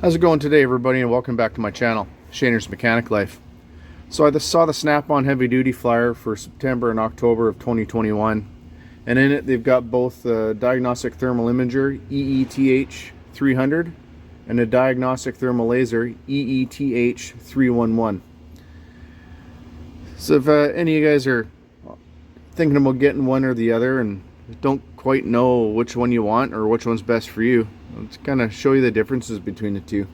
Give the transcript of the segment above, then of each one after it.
How's it going today, everybody, and welcome back to my channel, Shaner's Mechanic Life. So I saw the Snap On heavy duty flyer for September and October of 2021, and in it they've got both the Diagnostic Thermal Imager EETH300 and a Diagnostic Thermal Laser EETH311. So if any of you guys are thinking about getting one or the other and don't quite know which one you want or which one's best for you, let's kind of show you the differences between the two.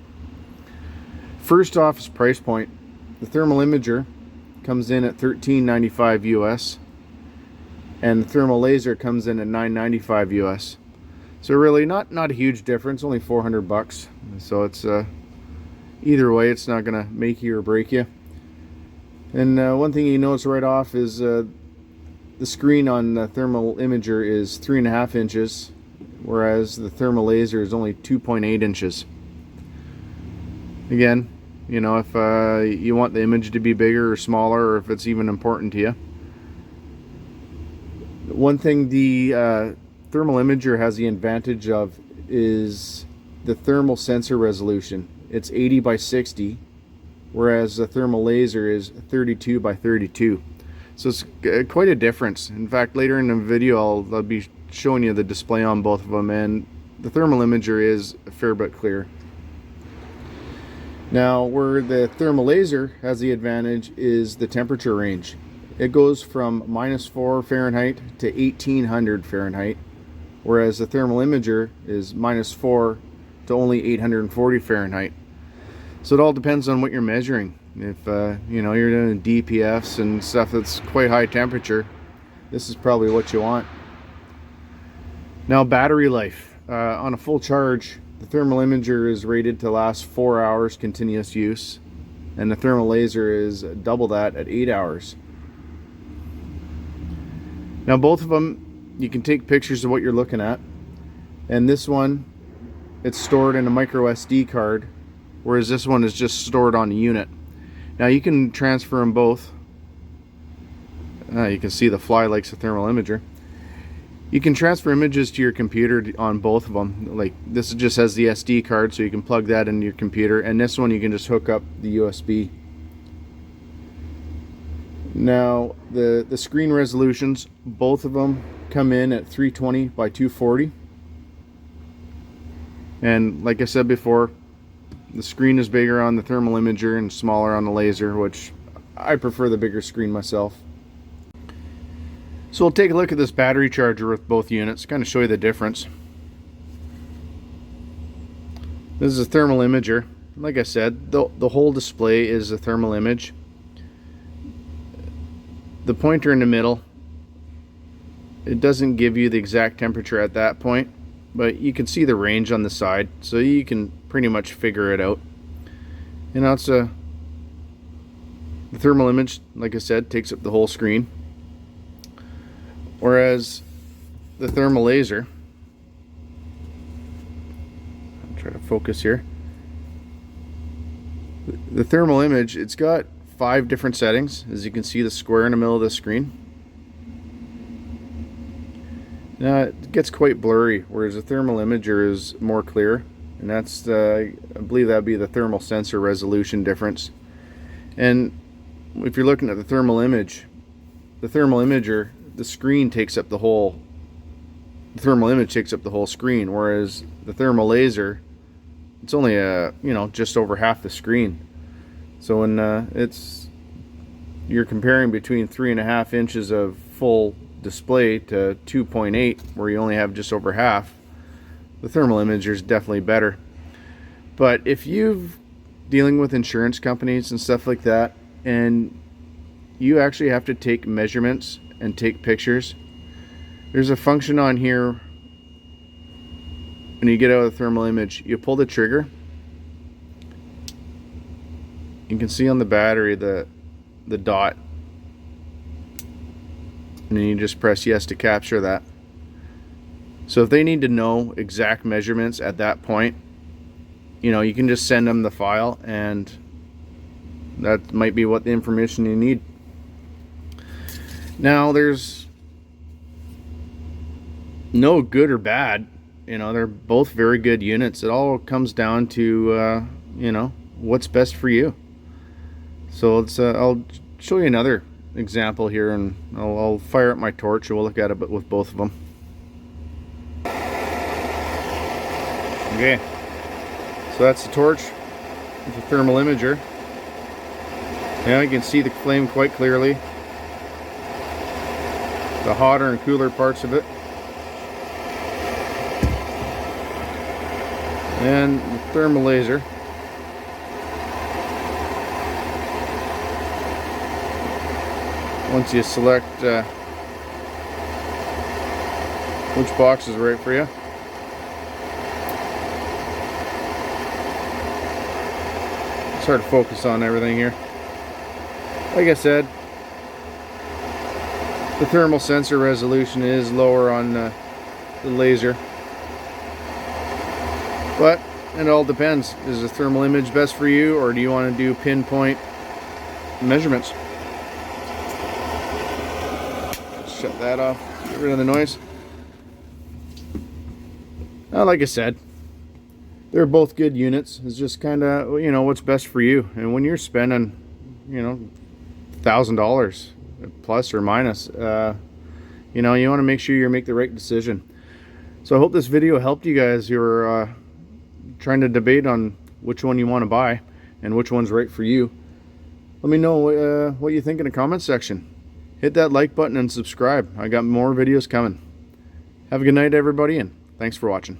First off is price point. The Thermal Imager comes in at $13.95 US, and the Thermal Laser comes in at $9.95 US. So really not a huge difference, only 400 bucks. So it's either way, it's not gonna make you or break you. And one thing you notice right off is the screen on the Thermal Imager is 3.5 inches, whereas the Thermal Laser is only 2.8 inches. Again, you know, if you want the image to be bigger or smaller, or if it's even important to you. One thing the Thermal Imager has the advantage of is the thermal sensor resolution. It's 80 by 60, whereas the Thermal Laser is 32 by 32. So it's quite a difference. In fact, later in the video I'll be showing you the display on both of them, and the Thermal Imager is a fair bit clearer. Now, where the Thermal Laser has the advantage is the temperature range. It goes from -4 Fahrenheit to 1800 Fahrenheit, whereas the Thermal Imager is -4 to only 840 Fahrenheit. So it all depends on what you're measuring. If you know, you're doing DPFs and stuff that's quite high temperature, this is probably what you want. Now, battery life. On a full charge, the Thermal Imager is rated to last 4 hours continuous use, and the Thermal Laser is double that at 8 hours. Now, both of them, you can take pictures of what you're looking at, and this one, it's stored in a micro SD card, whereas this one is just stored on a unit. Now you can transfer them both. You can see the fly likes the Thermal Imager. You can transfer images to your computer on both of them. Like this just has the SD card, so you can plug that into your computer, and this one you can just hook up the USB. Now the screen resolutions, both of them come in at 320 by 240, and like I said before, the screen is bigger on the Thermal Imager and smaller on the Laser, which I prefer the bigger screen myself. So we'll take a look at this battery charger with both units, kind of show you the difference. This is a Thermal Imager. Like I said, the whole display is a thermal image. The pointer in the middle, it doesn't give you the exact temperature at that point, but you can see the range on the side, so you can pretty much figure it out. You know, it's the thermal image, like I said, takes up the whole screen, whereas the Thermal Laser, I'll try to focus here. The thermal image, it's got 5 different settings. As you can see, the square in the middle of the screen. Now it gets quite blurry, whereas the Thermal Imager is more clear, and that's I believe that'd be the thermal sensor resolution difference. And if you're looking at the thermal image, the Thermal Imager, the screen takes up the whole. The thermal image takes up the whole screen, whereas the Thermal Laser, it's only just over half the screen. So when you're comparing between 3.5 inches of full display to 2.8, where you only have just over half, the Thermal Imager is definitely better. But if you're dealing with insurance companies and stuff like that, and you actually have to take measurements and take pictures, there's a function on here. When you get out of the thermal image, you pull the trigger. You can see on the battery the dot, and then you just press yes to capture that. So if they need to know exact measurements at that point, you know, you can just send them the file, and that might be what the information you need. Now, there's no good or bad You know, they're both very good units. It all comes down to you know, what's best for you. So let's I'll show you another example here, and I'll fire up my torch and we'll look at it with both of them. Okay, so that's the torch with the thermal imager. Now you can see the flame quite clearly, the hotter and cooler parts of it, and the thermal laser. Once you select which box is right for you. It's hard to focus on everything here. Like I said, the thermal sensor resolution is lower on the laser, but it all depends. Is the thermal image best for you, or do you want to do pinpoint measurements? Shut that off, get rid of the noise. Now, like I said, they're both good units. It's just kind of, you know, what's best for you. And when you're spending, you know, $1,000 plus or minus, you know, you want to make sure you make the right decision. So I hope this video helped you guys who are trying to debate on which one you want to buy and which one's right for you. Let me know what you think in the comments section. Hit that like button and subscribe. I got more videos coming. Have a good night, everybody, and thanks for watching.